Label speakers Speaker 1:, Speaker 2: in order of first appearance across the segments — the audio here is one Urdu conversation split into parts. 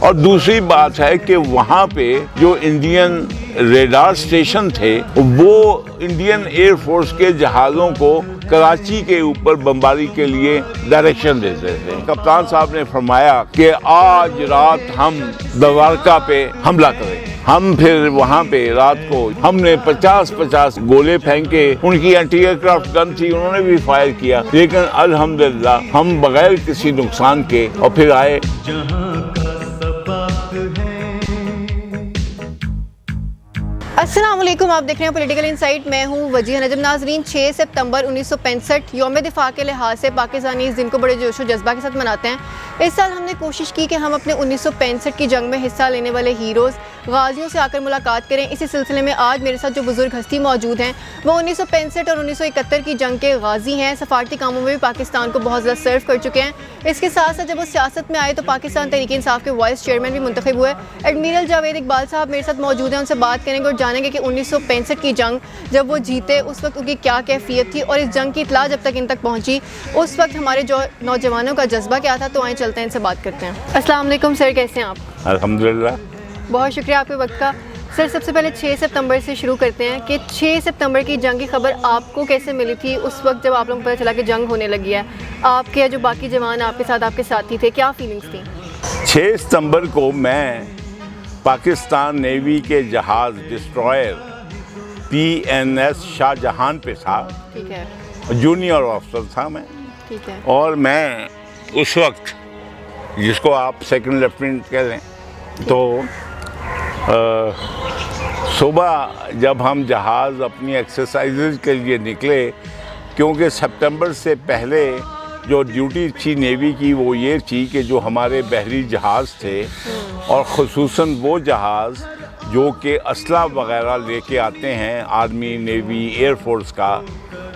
Speaker 1: اور دوسری بات ہے کہ وہاں پہ جو انڈین ریڈار اسٹیشن تھے وہ انڈین ایئر فورس کے جہازوں کو کراچی کے اوپر بمباری کے لیے ڈائریکشن دیتے تھے۔ کپتان صاحب نے فرمایا کہ آج رات ہم دوارکا پہ حملہ کریں۔ ہم پھر وہاں پہ رات کو ہم نے 50 گولے پھینکے، ان کی اینٹی ایئر کرافٹ گن تھی، انہوں نے بھی فائر کیا، لیکن الحمدللہ ہم بغیر کسی نقصان کے اور پھر آئے۔
Speaker 2: السلام علیکم، آپ دیکھ رہے ہیں پولیٹیکل انسائٹ، میں ہوں وجیہ نجم۔ ناظرین، 6 ستمبر 1965 یوم دفاع کے لحاظ سے پاکستانی اس دن کو بڑے جوش و جذبہ کے ساتھ مناتے ہیں۔ اس سال ہم نے کوشش کی کہ ہم اپنے 1965 کی جنگ میں حصہ لینے والے ہیروز غازیوں سے آ کر ملاقات کریں۔ اسی سلسلے میں آج میرے ساتھ جو بزرگ ہستی موجود ہیں وہ 1965 اور 1971 کی جنگ کے غازی ہیں، سفارتی کاموں میں بھی پاکستان کو بہت زیادہ سرو کر چکے ہیں۔ اس کے ساتھ ساتھ جب وہ سیاست میں آئے تو پاکستان تحریک انصاف کے وائس چیئرمین بھی منتخب ہوئے۔ ایڈمرل جاوید اقبال صاحب میرے ساتھ موجود ہیں، ان سے بات کریں گے اور جانیں گے کہ 1965 کی جنگ جب وہ جیتے اس وقت ان کی کیا کیفیت تھی، اور اس جنگ کی اطلاع جب تک ان تک پہنچی اس وقت ہمارے جو نوجوانوں کا جذبہ کیا تھا۔ تو آئیں چلتے ہیں ان سے بات کرتے ہیں۔ السلام علیکم سر، کیسے ہیں آپ؟
Speaker 1: الحمدللہ،
Speaker 2: بہت شکریہ آپ کے وقت کا۔ سر، سب سے پہلے 6 ستمبر سے شروع کرتے ہیں کہ 6 ستمبر کی جنگ کی خبر آپ کو کیسے ملی تھی اس وقت جب آپ لوگوں کو پتہ چلا کہ جنگ ہونے لگی ہے؟ آپ کے جو باقی جوان آپ کے ساتھ آپ کے ساتھی تھے، کیا فیلنگس تھیں؟
Speaker 1: 6 ستمبر کو میں پاکستان نیوی کے جہاز ڈسٹرائر PNS شاہ جہان پہ تھا،
Speaker 2: ٹھیک ہے،
Speaker 1: جونیئر آفیسر تھا میں،
Speaker 2: ٹھیک ہے،
Speaker 1: اور میں اس وقت جس کو آپ سیکنڈ لیفٹیننٹ کہہ لیں، تو صبح جب ہم جہاز اپنی ایکسرسائزز کے لیے نکلے، کیونکہ سپتمبر سے پہلے جو ڈیوٹی تھی نیوی کی وہ یہ تھی کہ جو ہمارے بحری جہاز تھے اور خصوصاً وہ جہاز جو کہ اسلحہ وغیرہ لے کے آتے ہیں آرمی، نیوی، ایئر فورس کا،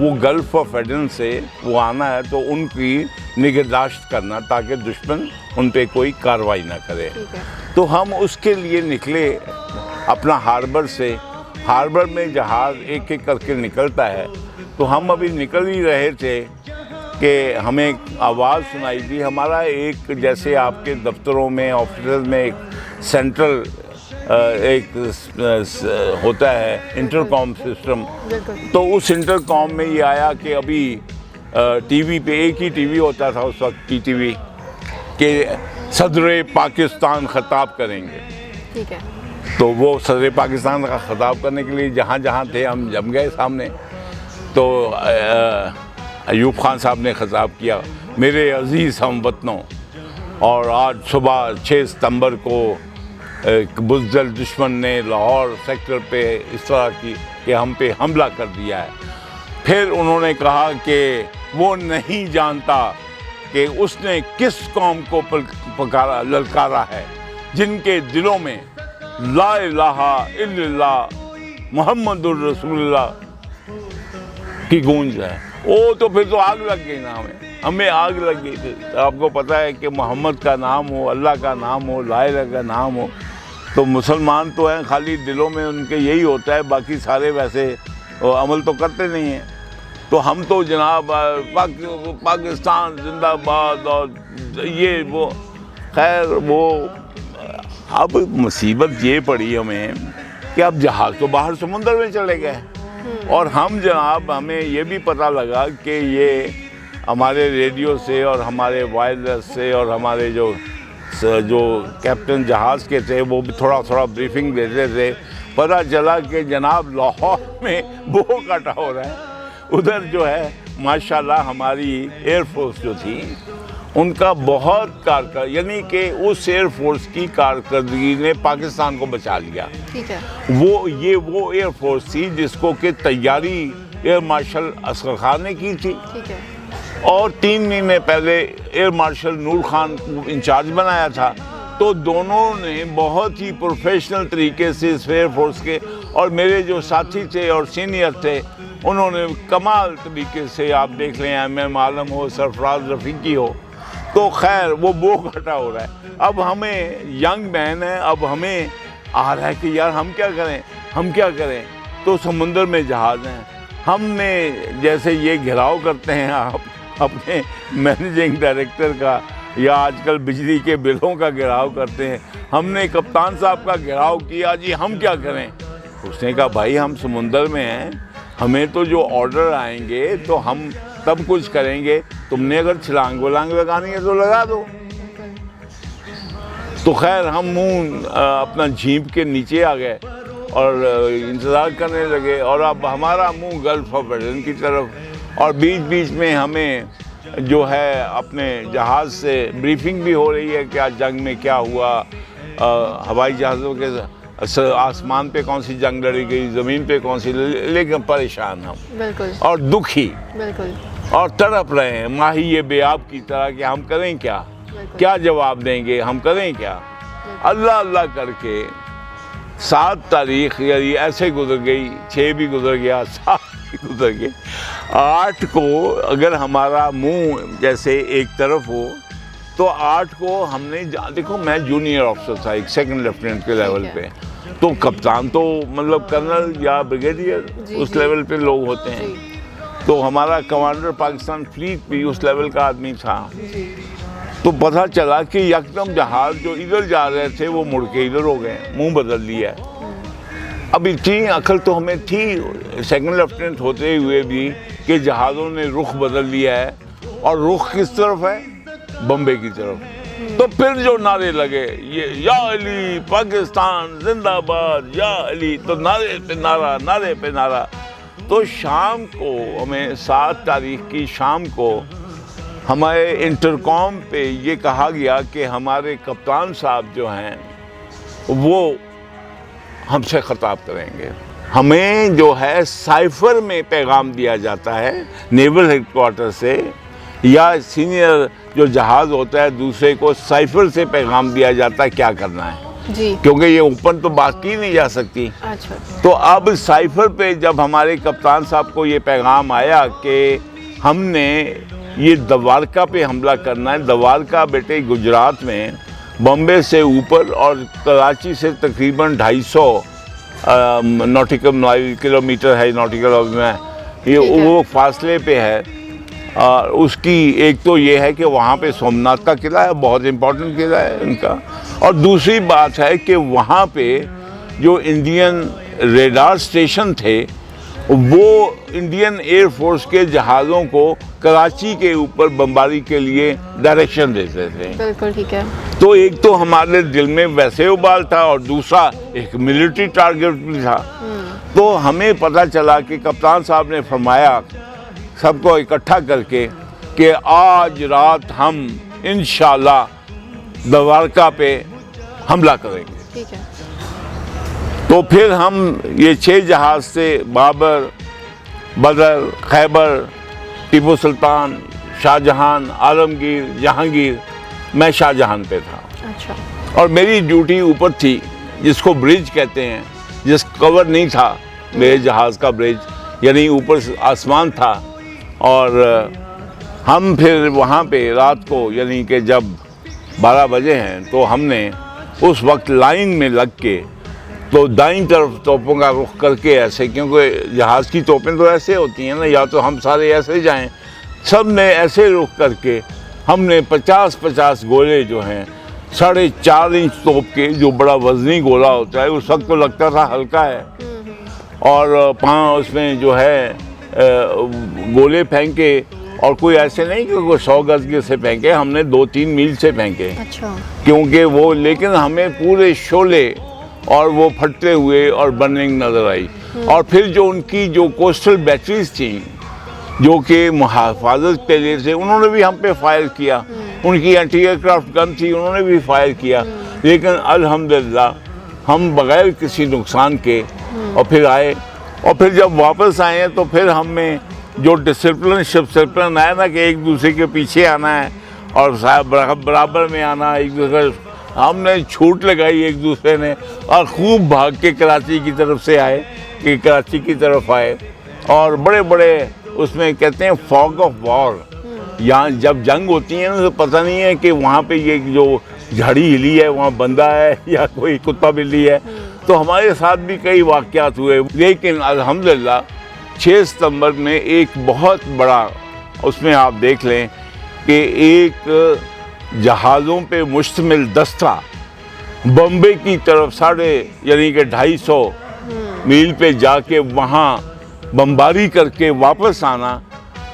Speaker 1: وہ گلف آف ایڈن سے وہ آنا ہے تو ان کی نگہداشت کرنا تاکہ دشمن ان پہ کوئی کارروائی نہ کرے۔ تو ہم اس کے لیے نکلے اپنا ہاربر سے۔ ہاربر میں جہاز ایک ایک کر کے نکلتا ہے، تو ہم ابھی نکل ہی رہے تھے کہ ہمیں آواز سنائی دی۔ ہمارا ایک جیسے آپ کے دفتروں میں آفسز میں ایک سینٹرل ایک ہوتا ہے انٹرکام سسٹم، تو اس انٹرکام میں یہ آیا کہ ابھی ٹی وی پہ ایک ہی ٹی وی ہوتا تھا اس وقت، PTV، کہ صدر پاکستان خطاب کریں گے۔
Speaker 2: ٹھیک ہے،
Speaker 1: تو وہ صدر پاکستان کا خطاب کرنے کے لیے جہاں جہاں تھے ہم جم گئے سامنے۔ تو ایوب خان صاحب نے خطاب کیا، میرے عزیز ہم وطنوں، اور آج صبح 6 ستمبر کو ایک بزدل دشمن نے لاہور سیکٹر پہ اس طرح کی کہ ہم پہ حملہ کر دیا ہے۔ پھر انہوں نے کہا کہ وہ نہیں جانتا کہ اس نے کس قوم کو پکارا للکارا ہے جن کے دلوں میں لا الہ الا اللہ محمد الرسول اللہ کی گونج ہے۔ وہ تو پھر تو آگ لگ گئی نا، ہمیں آگ لگ گئی تھی۔ آپ کو پتہ ہے کہ محمد کا نام ہو، اللہ کا نام ہو، لا الہ کا نام ہو، تو مسلمان تو ہیں، خالی دلوں میں ان کے یہی ہوتا ہے، باقی سارے ویسے عمل تو کرتے نہیں ہیں۔ تو ہم تو جناب پاکستان زندہ باد اور یہ وہ، خیر وہ اب مصیبت یہ پڑی ہمیں کہ اب جہاز تو باہر سمندر میں چلے گئے، اور ہم جناب ہمیں یہ بھی پتہ لگا کہ یہ ہمارے ریڈیو سے اور ہمارے وائرلیس سے اور ہمارے جو کیپٹن جہاز کے تھے وہ بھی تھوڑا بریفنگ دیتے تھے، پتہ چلا کہ جناب لاہور میں بو کاٹا ہو رہا ہے۔ ادھر جو ہے ماشاءاللہ ہماری ایئر فورس جو تھی ان کا بہت یعنی کہ اس ایئر فورس کی کارکردگی نے پاکستان کو بچا لیا۔
Speaker 2: ٹھیک ہے،
Speaker 1: وہ ایئر فورس تھی جس کو کہ تیاری ایئر مارشل اصغر خان نے کی تھی،
Speaker 2: ٹھیک ہے،
Speaker 1: اور 3 مہینے پہلے ایئر مارشل نور خان کو انچارج بنایا تھا۔ تو دونوں نے بہت ہی پروفیشنل طریقے سے اس ایئر فورس کے، اور میرے جو ساتھی تھے اور سینئر تھے انہوں نے کمال طریقے سے، آپ دیکھ لیں MM عالم ہو، سرفراز رفیقی ہو، تو خیر وہ بو گھٹا ہو رہا ہے۔ اب ہمیں ینگ مین ہے، اب ہمیں آ رہا ہے کہ یار ہم کیا کریں، تو سمندر میں جہاز ہیں، ہم نے جیسے یہ گھراؤ کرتے ہیں آپ اپنے مینیجنگ ڈائریکٹر کا یا آج کل بجلی کے بلوں کا گھیراؤ کرتے ہیں. ہم نے کپتان صاحب کا گھیراؤ کیا جی ہم کیا کریں. اس نے کہا بھائی ہم سمندر میں ہیں, ہمیں تو جو آرڈر آئیں گے تو ہم تب کچھ کریں گے, تم نے اگر چھلانگ ولانگ لگانی ہے تو لگا دو. تو خیر ہم منہ اپنا جھیپ کے نیچے آ گئے اور انتظار کرنے لگے, اور اب ہمارا منہ گلف آف ایڈن کی طرف, اور بیچ بیچ میں ہمیں جو ہے اپنے جہاز سے بریفنگ بھی ہو رہی ہے کیا جنگ میں کیا ہوا, ہوائی جہازوں کے آسمان پہ کون سی جنگ لڑی گئی, زمین پہ کون سی, لیکن پریشان ہم
Speaker 2: بالکل
Speaker 1: اور دکھی
Speaker 2: بالکل
Speaker 1: اور تڑپ رہے ہیں ماہی یہ بے آب کی طرح کہ ہم کریں کیا, کیا جواب دیں گے, ہم کریں کیا. اللہ اللہ کر کے 7 تاریخ یعنی ایسے گزر گئی, 6 بھی گزر گیا, 7 بھی گزر گئے, 8 کو اگر ہمارا منہ جیسے ایک طرف ہو تو 8 کو ہم نے دیکھو میں جونیئر آفیسر تھا, ایک سیکنڈ لیفٹیننٹ کے لیول پہ, تو کپتان تو مطلب کرنل یا بریگیڈیئر اس لیول پہ لوگ ہوتے ہیں, تو ہمارا کمانڈر پاکستان فلیٹ بھی اس لیول کا آدمی تھا. تو پتہ چلا کہ یکدم جہاز جو ادھر جا رہے تھے وہ مڑ کے ادھر ہو گئے, منہ بدل لیا. اب اتنی عقل تو ہمیں تھی سیکنڈ لیفٹیننٹ ہوتے ہوئے بھی کہ جہازوں نے رخ بدل لیا ہے, اور رخ کس طرف ہے, بمبے کی طرف. تو پھر جو نعرے لگے یہ یا علی پاکستان زندہ باد, یا علی, تو نعرے پہ نعرہ, نعرے پہ نعرہ. تو شام کو ہمیں 7 تاریخ کی شام کو ہمارے انٹرکام پہ یہ کہا گیا کہ ہمارے کپتان صاحب جو ہیں وہ ہم سے خطاب کریں گے. ہمیں جو ہے سائفر میں پیغام دیا جاتا ہے نیول ہیڈ کوارٹر سے, یا سینئر جو جہاز ہوتا ہے دوسرے کو سائفر سے پیغام دیا جاتا ہے کیا کرنا ہے,
Speaker 2: جی
Speaker 1: کیونکہ یہ اوپن تو بات کی نہیں جا سکتی.
Speaker 2: اچھا.
Speaker 1: تو اب سائفر پہ جب ہمارے کپتان صاحب کو یہ پیغام آیا کہ ہم نے یہ دوارکا پہ حملہ کرنا ہے. دوارکا بیٹے گجرات میں بمبے سے اوپر اور کراچی سے تقریباً 250 نوٹیکل کلومیٹر ہے, نوٹیکل میں یہ وہ فاصلے پہ ہے. اور اس کی ایک تو یہ ہے کہ وہاں پہ سومناتھ کا قلعہ ہے, بہت امپورٹنٹ قلعہ ہے ان کا, اور دوسری بات ہے کہ وہاں پہ جو انڈین ریڈار اسٹیشن تھے وہ انڈین ایئر فورس کے جہازوں کو کراچی کے اوپر بمباری کے لیے ڈائریکشن دیتے تھے.
Speaker 2: بالکل ٹھیک ہے.
Speaker 1: تو ایک تو ہمارے دل میں ویسے ابال تھا, اور دوسرا ایک ملٹری ٹارگٹ بھی تھا. تو ہمیں پتہ چلا کہ کپتان صاحب نے فرمایا سب کو اکٹھا کر کے کہ آج رات ہم انشاءاللہ دوارکا پہ حملہ کریں گے.
Speaker 2: ٹھیک ہے.
Speaker 1: تو پھر ہم یہ 6 جہاز سے بابر, بدر, خیبر, ٹیپو سلطان, شاہ جہان, عالمگیر, جہانگیر. میں شاہ جہان پہ تھا.
Speaker 2: اچھا.
Speaker 1: اور میری ڈیوٹی اوپر تھی جس کو برج کہتے ہیں, جس کور نہیں تھا میرے جہاز کا برج, یعنی اوپر آسمان تھا. اور ہم پھر وہاں پہ رات کو یعنی کہ جب 12 بجے ہیں تو ہم نے اس وقت لائن میں لگ کے تو دائیں طرف توپوں کا رخ کر کے ایسے, کیونکہ جہاز کی توپیں تو ایسے ہوتی ہیں نا, یا تو ہم سارے ایسے جائیں, سب نے ایسے رخ کر کے ہم نے 50 گولے جو ہیں 4.5 انچ توپ کے, جو بڑا وزنی گولہ ہوتا ہے, اس وقت تو لگتا تھا ہلکا ہے, اور اس میں جو ہے گولے پھینکے, اور کوئی ایسے نہیں کہ کوئی 100 گز کے سے پھینکے, ہم نے 2-3 میل سے پھینکے.
Speaker 2: اچھا.
Speaker 1: کیونکہ وہ, لیکن ہمیں پورے شعلے اور وہ پھٹتے ہوئے اور برننگ نظر آئی. اور پھر جو ان کی جو کوسٹل بیٹریز تھیں جو کہ محافظت کے لیے تھے, انہوں نے بھی ہم پہ فائر کیا. ان کی اینٹی ایئر کرافٹ گن تھی, انہوں نے بھی فائر کیا. لیکن الحمدللہ ہم بغیر کسی نقصان کے اور پھر آئے. اور پھر جب واپس آئے ہیں تو پھر ہم میں جو ڈسپلن آیا نا کہ ایک دوسرے کے پیچھے آنا ہے اور برابر میں آنا, ایک دوسرے ہم نے چھوٹ لگائی ایک دوسرے نے, اور خوب بھاگ کے کراچی کی طرف سے آئے, کہ کراچی کی طرف آئے. اور بڑے بڑے اس میں کہتے ہیں فاگ آف وار, یہاں جب جنگ ہوتی ہے نا تو پتہ نہیں ہے کہ وہاں پہ یہ جو جھڑی ہلی ہے وہاں بندہ ہے یا کوئی کتا بلی ہے. تو ہمارے ساتھ بھی کئی واقعات ہوئے, لیکن الحمدللہ 6 ستمبر میں ایک بہت بڑا اس میں آپ دیکھ لیں کہ ایک جہازوں پہ مشتمل دستہ بمبے کی طرف یعنی کہ 250 میل پہ جا کے وہاں بمباری کر کے واپس آنا،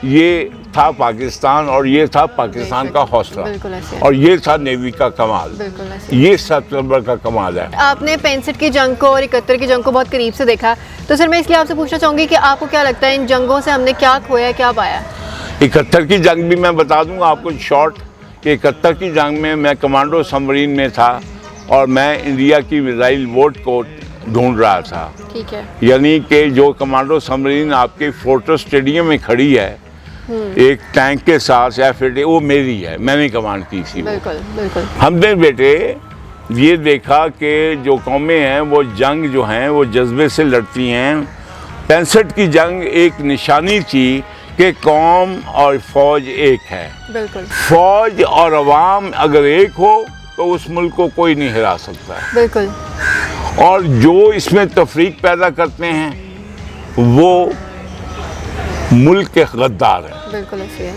Speaker 1: یہ تھا پاکستان، اور یہ تھا پاکستان کا حوصلہ،
Speaker 2: بالکل ایسے ہے۔
Speaker 1: اور یہ تھا نیوی کا کمال،
Speaker 2: بالکل ایسے ہے۔
Speaker 1: یہ ستمبر کا کمال ہے۔
Speaker 2: آپ نے 65 کی جنگ کو اور 71 کی جنگ کو بہت قریب سے دیکھا، تو سر میں اس لیے آپ سے پوچھنا چاہوں گی کہ آپ کو کیا لگتا ہے ان جنگوں سے ہم نے کیا کھویا ہے، کیا پایا؟
Speaker 1: 71 کی جنگ بھی میں بتا دوں گا آپ کو شارٹ، کہ 71 کی جنگ میں کمانڈو سبمرین میں تھا، اور میں انڈیا کی میزائل بوٹ کو ڈھونڈ رہا تھا۔
Speaker 2: ٹھیک ہے۔
Speaker 1: یعنی کہ جو کمانڈو سبمرین آپ کے فورٹس اسٹیڈیم میں کھڑی ہے ایک ٹینک کے ساتھ، وہ میری ہے، میں نے کمانڈ کی تھی۔
Speaker 2: بالکل بالکل۔
Speaker 1: ہم نے بیٹے یہ دیکھا کہ جو قومیں ہیں وہ جنگ جو ہیں وہ جذبے سے لڑتی ہیں۔ 65 کی جنگ ایک نشانی تھی کہ قوم اور فوج ایک ہے۔
Speaker 2: بالکل
Speaker 1: فوج اور عوام اگر ایک ہو تو اس ملک کو کوئی نہیں ہرا سکتا ہے،
Speaker 2: بالکل۔
Speaker 1: اور جو اس میں تفریق پیدا کرتے ہیں وہ ملک کے غدار ہیں۔
Speaker 2: بالکل ایسے ہے۔